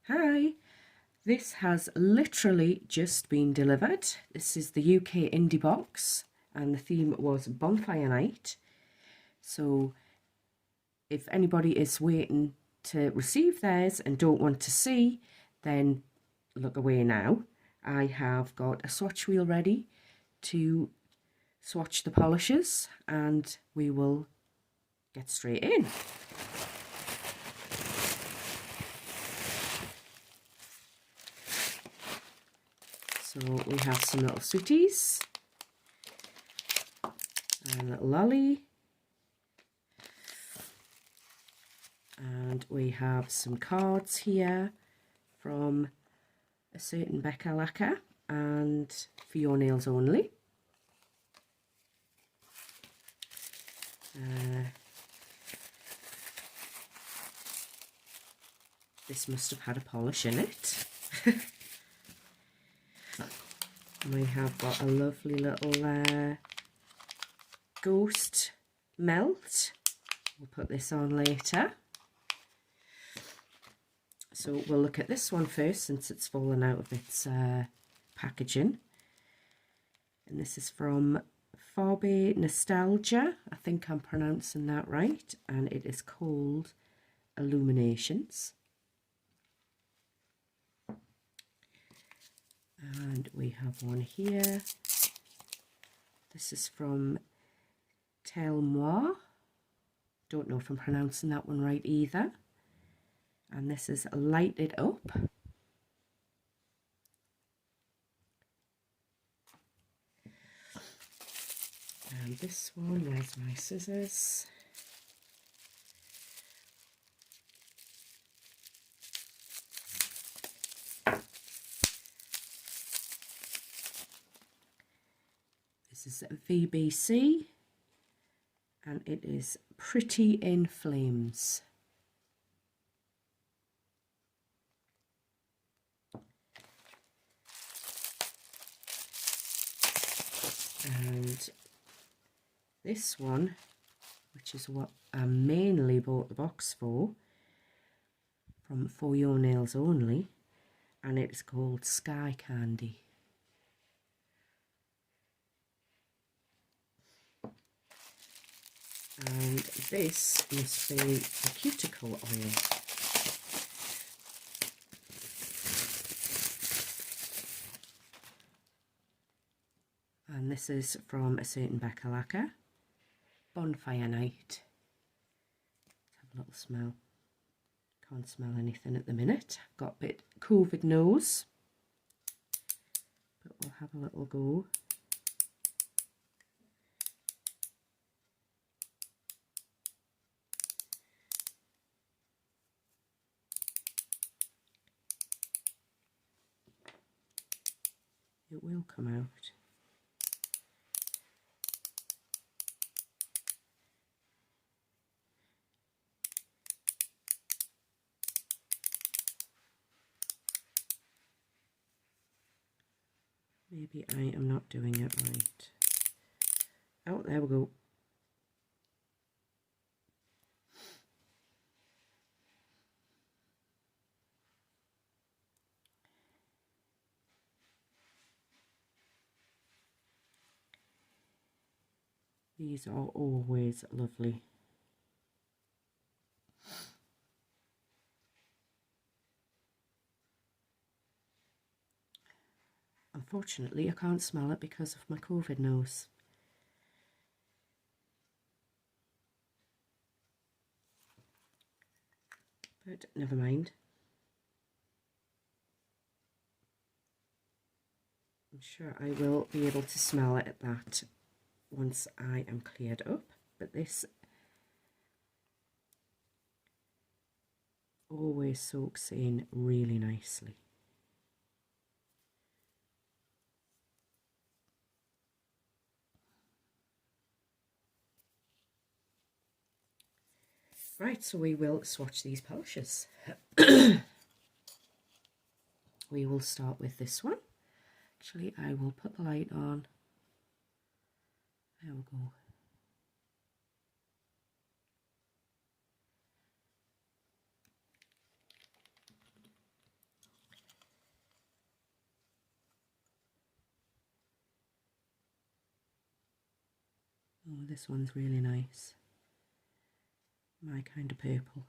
Hi, this has literally just been delivered. This is the UK indie box and the theme was Bonfire Night. So if anybody is waiting to receive theirs and don't want to see, then look away now. I have got a swatch wheel ready to swatch the polishes and we will get straight in. So we have some little sweeties and a little lolly, and we have some cards here from a certain Becca Lacquer and For Your Nails Only. This must have had a polish in it. We have got a lovely little ghost melt. We'll put this on later. So we'll look at this one first since it's fallen out of its packaging. And this is from FarbyNostalgia. I think I'm pronouncing that right. And it is called Illuminations. And we have one here. This is from Télle Moi. Don't know if I'm pronouncing that one right either. And this is Light It Up. And this one, where's my scissors? This is VBC and it is Pretty in Flames. And this one, which is what I mainly bought the box for, from For Your Nails Only, and it's called Sky Candy. And this must be the cuticle oil. And this is from a certain Becca Lacquer, Bonfire Night. Let's have a little smell. Can't smell anything at the minute. Got a bit COVID nose, but we'll have a little go. It will come out. Maybe I am not doing it right. Oh, there we go. These are always lovely. Unfortunately, I can't smell it because of my COVID nose. But never mind. I'm sure I will be able to smell it at that once I am cleared up. But this always soaks in really nicely. Right, so we will swatch these polishes. We will start with this one. Actually, I will put the light on. There we go. Oh, this one's really nice. My kind of purple.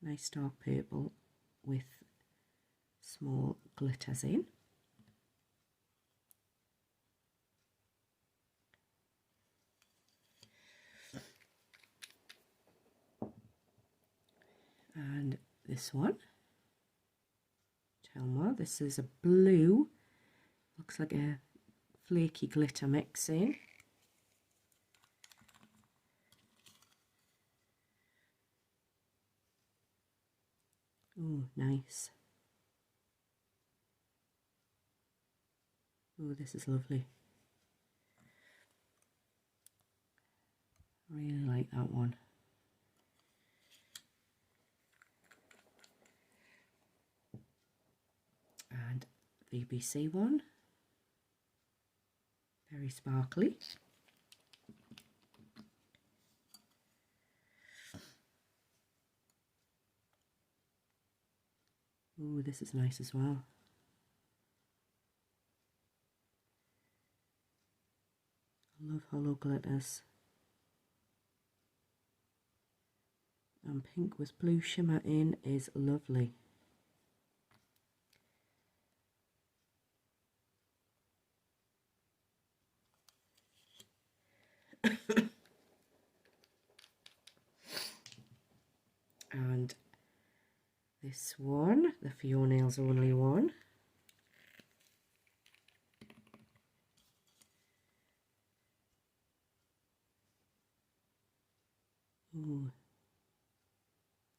Nice dark purple with small glitters in. And this one, Télle Moi, this is a blue, looks like a flaky glitter mixing. Oh, nice. Oh, this is lovely. I really like that one. And VBC one, very sparkly. Oh, this is nice as well. I love hollow glitters. And pink with blue shimmer in is lovely. And this one, the For Your Nails Only one. Ooh,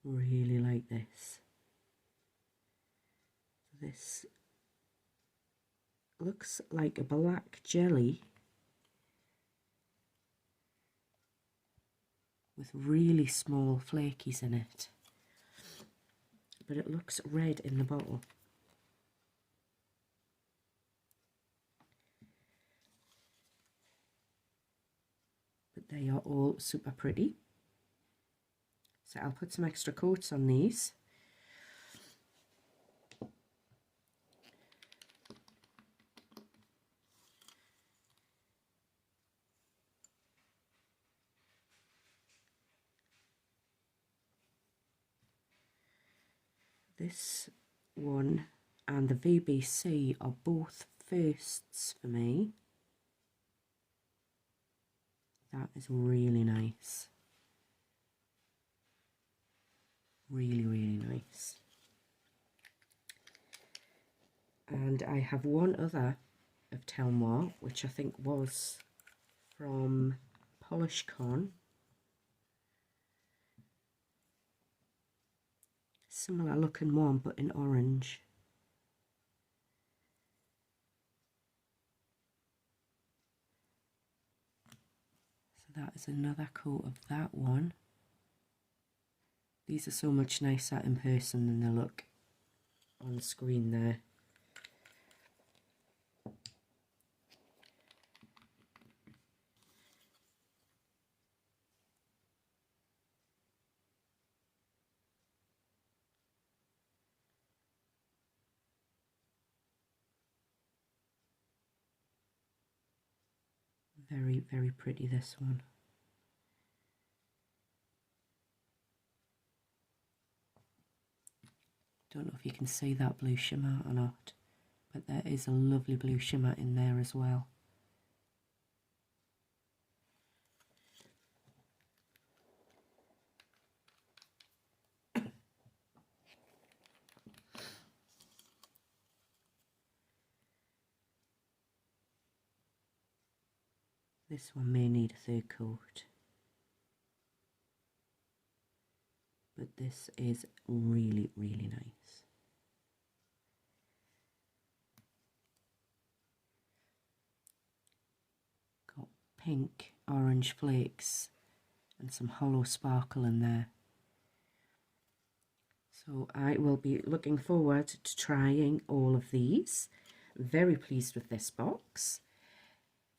really like this. This looks like a black jelly with really small flakies in it, but it looks red in the bottle. But they are all super pretty. So I'll put some extra coats on these. This one and the VBC are both firsts for me. That is really nice. Really, really nice. And I have one other of Télle Moi, which I think was from Polish Con. Similar looking one, but in orange. So that is another coat of that one. These are so much nicer in person than they look on screen there. Very, very pretty, this one. Don't know if you can see that blue shimmer or not, but there is a lovely blue shimmer in there as well. This one may need a third coat, but this is really, really nice. Got pink, orange flakes and some hollow sparkle in there. So I will be looking forward to trying all of these. Very pleased with this box.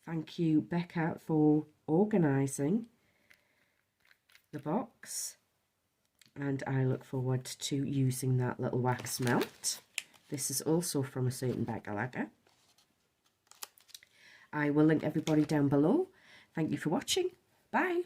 Thank you, Becca, for organising the box, and I look forward to using that little wax melt. This is also from a certain Becca Lacquer. I will link everybody down below. Thank you for watching. Bye.